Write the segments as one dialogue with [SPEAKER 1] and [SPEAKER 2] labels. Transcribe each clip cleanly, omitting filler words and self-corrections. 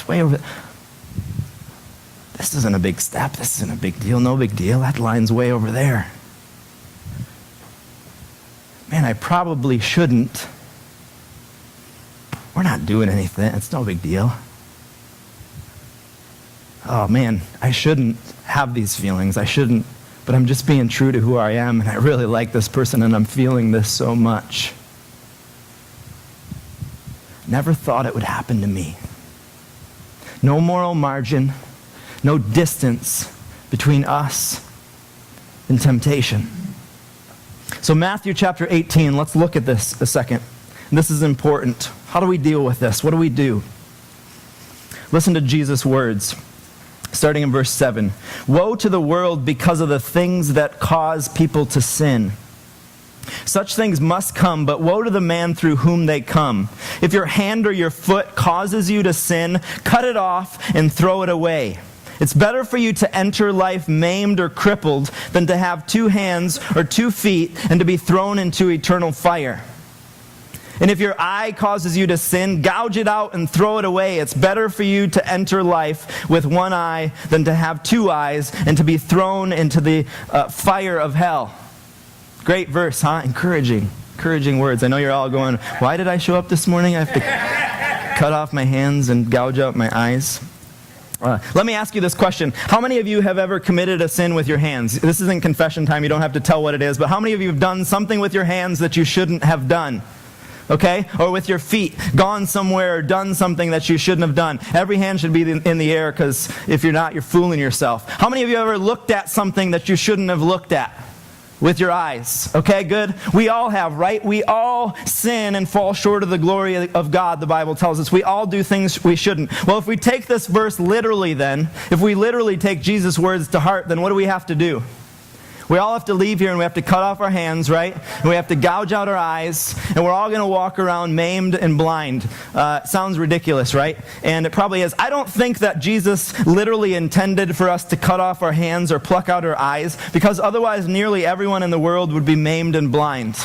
[SPEAKER 1] it's way over there. This isn't a big step. This isn't a big deal. No big deal. That line's way over there. Man, I probably shouldn't. We're not doing anything. It's no big deal. Oh man, I shouldn't have these feelings. I shouldn't, but I'm just being true to who I am, and I really like this person, and I'm feeling this so much. Never thought it would happen to me. No moral margin, no distance between us and temptation. So Matthew chapter 18, let's look at this a second. This is important. How do we deal with this? What do we do? Listen to Jesus' words. Starting in verse 7. Woe to the world because of the things that cause people to sin. Such things must come, but woe to the man through whom they come. If your hand or your foot causes you to sin, cut it off and throw it away. It's better for you to enter life maimed or crippled than to have 2 hands or 2 feet and to be thrown into eternal fire. And if your eye causes you to sin, gouge it out and throw it away. It's better for you to enter life with 1 eye than to have 2 eyes and to be thrown into the fire of hell. Great verse, huh? Encouraging words. I know you're all going, why did I show up this morning? I have to cut off my hands and gouge out my eyes. Let me ask you this question. How many of you have ever committed a sin with your hands? This isn't confession time. You don't have to tell what it is. But how many of you have done something with your hands that you shouldn't have done? Okay? Or with your feet, gone somewhere or done something that you shouldn't have done. Every hand should be in the air, because if you're not, you're fooling yourself. How many of you ever looked at something that you shouldn't have looked at? With your eyes. Okay, good? We all have, right? We all sin and fall short of the glory of God, the Bible tells us. We all do things we shouldn't. Well, if we take this verse literally then, if we literally take Jesus' words to heart, then what do we have to do? We all have to leave here and we have to cut off our hands, right? And we have to gouge out our eyes, and we're all going to walk around maimed and blind. Sounds ridiculous, right? And it probably is. I don't think that Jesus literally intended for us to cut off our hands or pluck out our eyes, because otherwise nearly everyone in the world would be maimed and blind.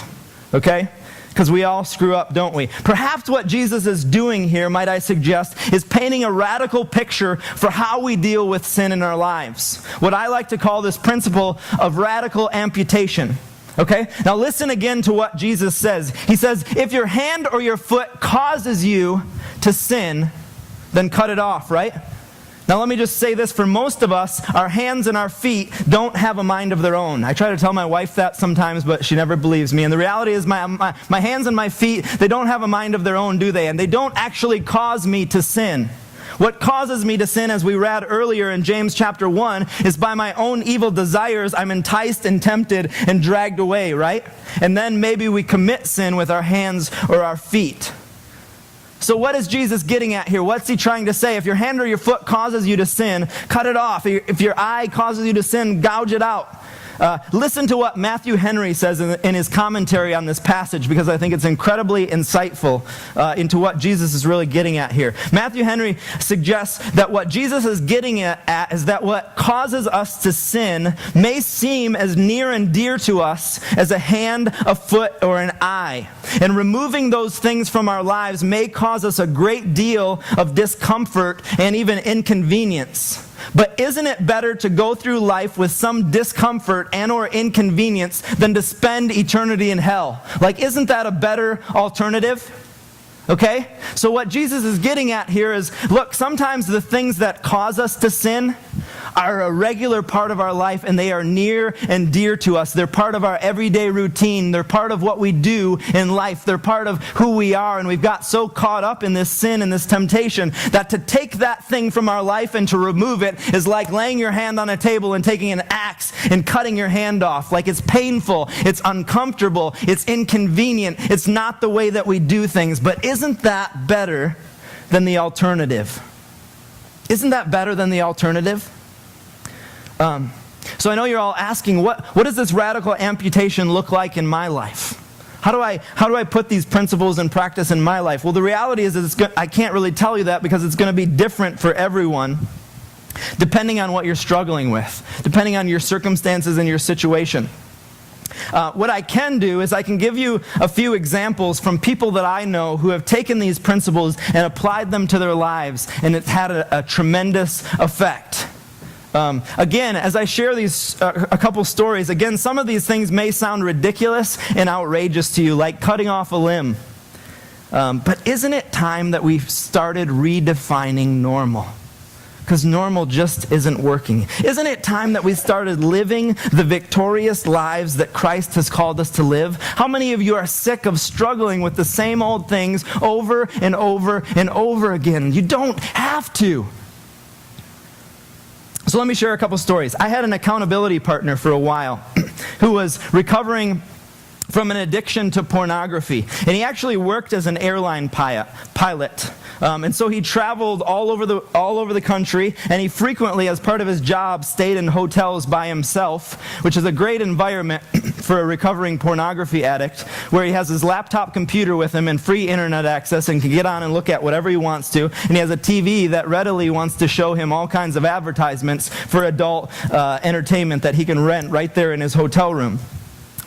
[SPEAKER 1] Okay? Because we all screw up, don't we? Perhaps what Jesus is doing here, might I suggest, is painting a radical picture for how we deal with sin in our lives. What I like to call this principle of radical amputation. Okay? Now listen again to what Jesus says. He says, if your hand or your foot causes you to sin, then cut it off, right? Now let me just say this, for most of us, our hands and our feet don't have a mind of their own. I try to tell my wife that sometimes, but she never believes me. And the reality is my hands and my feet, they don't have a mind of their own, do they? And they don't actually cause me to sin. What causes me to sin, as we read earlier in James chapter 1, is by my own evil desires, I'm enticed and tempted and dragged away, right? And then maybe we commit sin with our hands or our feet. So what is Jesus getting at here? What's he trying to say? If your hand or your foot causes you to sin, cut it off. If your eye causes you to sin, gouge it out. Listen to what Matthew Henry says in his commentary on this passage, because I think it's incredibly insightful into what Jesus is really getting at here. Matthew Henry suggests that what Jesus is getting at is that what causes us to sin may seem as near and dear to us as a hand, a foot, or an eye. And removing those things from our lives may cause us a great deal of discomfort and even inconvenience. But isn't it better to go through life with some discomfort and or inconvenience than to spend eternity in hell? Like, isn't that a better alternative? Okay? So what Jesus is getting at here is, look, sometimes the things that cause us to sin are a regular part of our life, and they are near and dear to us. They're part of our everyday routine. They're part of what we do in life. They're part of who we are, and we've got so caught up in this sin and this temptation that to take that thing from our life and to remove it is like laying your hand on a table and taking an axe and cutting your hand off. Like, it's painful, it's uncomfortable, it's inconvenient, it's not the way that we do things. But isn't that better than the alternative? Isn't that better than the alternative? So I know you're all asking, what does this radical amputation look like in my life? How do I put these principles in practice in my life? Well, the reality is I can't really tell you that, because it's going to be different for everyone, depending on what you're struggling with, depending on your circumstances and your situation. What I can do is I can give you a few examples from people that I know who have taken these principles and applied them to their lives, and it's had a tremendous effect. Again, as I share these a couple stories, again, some of these things may sound ridiculous and outrageous to you, like cutting off a limb. But isn't it time that we started redefining normal? Because normal just isn't working. Isn't it time that we started living the victorious lives that Christ has called us to live? How many of you are sick of struggling with the same old things over and over and over again? You don't have to. So let me share a couple stories. I had an accountability partner for a while who was recovering from an addiction to pornography. And he actually worked as an airline pilot. And so he traveled all over the country, and he frequently, as part of his job, stayed in hotels by himself, which is a great environment for a recovering pornography addict, where he has his laptop computer with him and free internet access and can get on and look at whatever he wants to. And he has a TV that readily wants to show him all kinds of advertisements for adult entertainment that he can rent right there in his hotel room.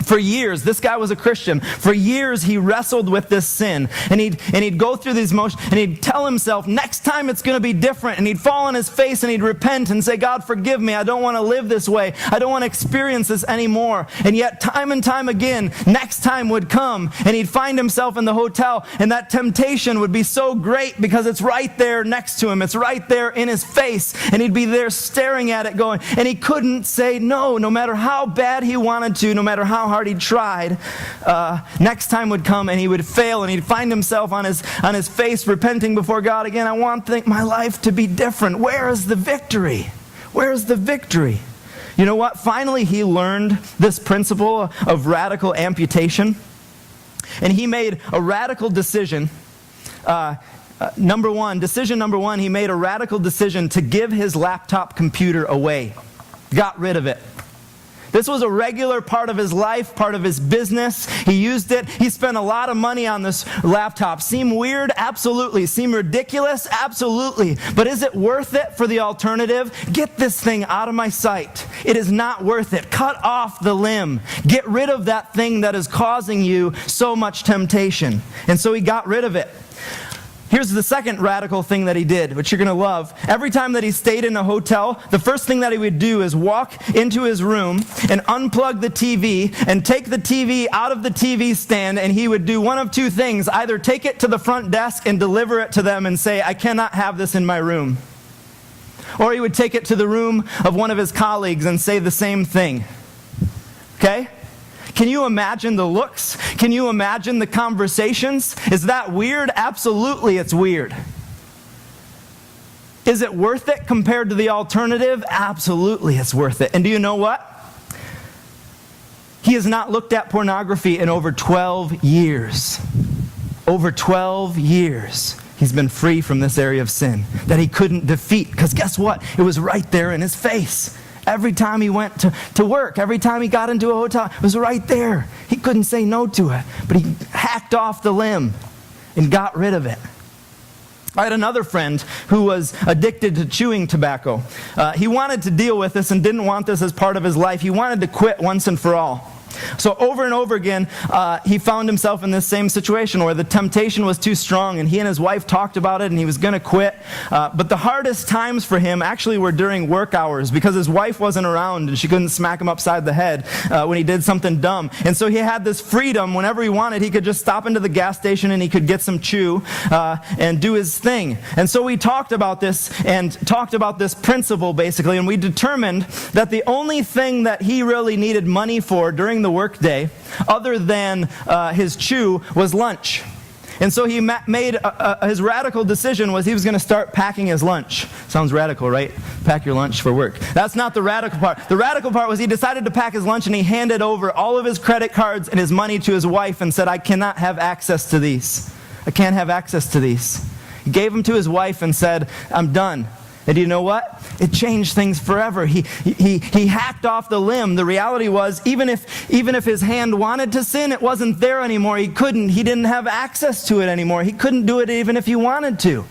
[SPEAKER 1] For years, this guy was a Christian. For years, he wrestled with this sin. And he'd go through these motions, and he'd tell himself, next time it's going to be different. And he'd fall on his face, and he'd repent and say, God, forgive me. I don't want to live this way. I don't want to experience this anymore. And yet, time and time again, next time would come, and he'd find himself in the hotel, and that temptation would be so great because it's right there next to him. It's right there in his face. And he'd be there staring at it going, and he couldn't say no matter how bad he wanted to, no matter how hard he tried. Next time would come and he would fail, and he'd find himself on his face repenting before God again. I want my life to be different. Where is the victory? Where is the victory? You know what? Finally, he learned this principle of radical amputation, and he made a radical decision. Decision number one, he made a radical decision to give his laptop computer away. Got rid of it. This was a regular part of his life, part of his business. He used it. He spent a lot of money on this laptop. Seem weird? Absolutely. Seem ridiculous? Absolutely. But is it worth it for the alternative? Get this thing out of my sight. It is not worth it. Cut off the limb. Get rid of that thing that is causing you so much temptation. And so he got rid of it. Here's the second radical thing that he did, which you're going to love. Every time that he stayed in a hotel, the first thing that he would do is walk into his room and unplug the TV and take the TV out of the TV stand, and he would do one of two things. Either take it to the front desk and deliver it to them and say, I cannot have this in my room. Or he would take it to the room of one of his colleagues and say the same thing. Okay? Can you imagine the looks? Can you imagine the conversations? Is that weird? Absolutely, it's weird. Is it worth it compared to the alternative? Absolutely, it's worth it. And do you know what? He has not looked at pornography in over 12 years. Over 12 years. He's been free from this area of sin that he couldn't defeat. Because guess what? It was right there in his face. Every time he went to work, every time he got into a hotel, it was right there. He couldn't say no to it, but he hacked off the limb and got rid of it. I had another friend who was addicted to chewing tobacco. He wanted to deal with this and didn't want this as part of his life. He wanted to quit once and for all. So over and over again, he found himself in this same situation where the temptation was too strong, and he and his wife talked about it, and he was going to quit. But the hardest times for him actually were during work hours, because his wife wasn't around and she couldn't smack him upside the head when he did something dumb. And so he had this freedom. Whenever he wanted, he could just stop into the gas station and he could get some chew and do his thing. And so we talked about this principle basically, and we determined that the only thing that he really needed money for during the workday, other than his chew, was lunch. And so he made his radical decision was he was going to start packing his lunch. Sounds radical, right? Pack your lunch for work. That's not the radical part. The radical part was he decided to pack his lunch, and he handed over all of his credit cards and his money to his wife and said, I cannot have access to these. I can't have access to these. He gave them to his wife and said, I'm done. And you know what? It changed things forever. He hacked off the limb. The reality was, even if his hand wanted to sin, it wasn't there anymore. He couldn't. He didn't have access to it anymore. He couldn't do it even if he wanted to.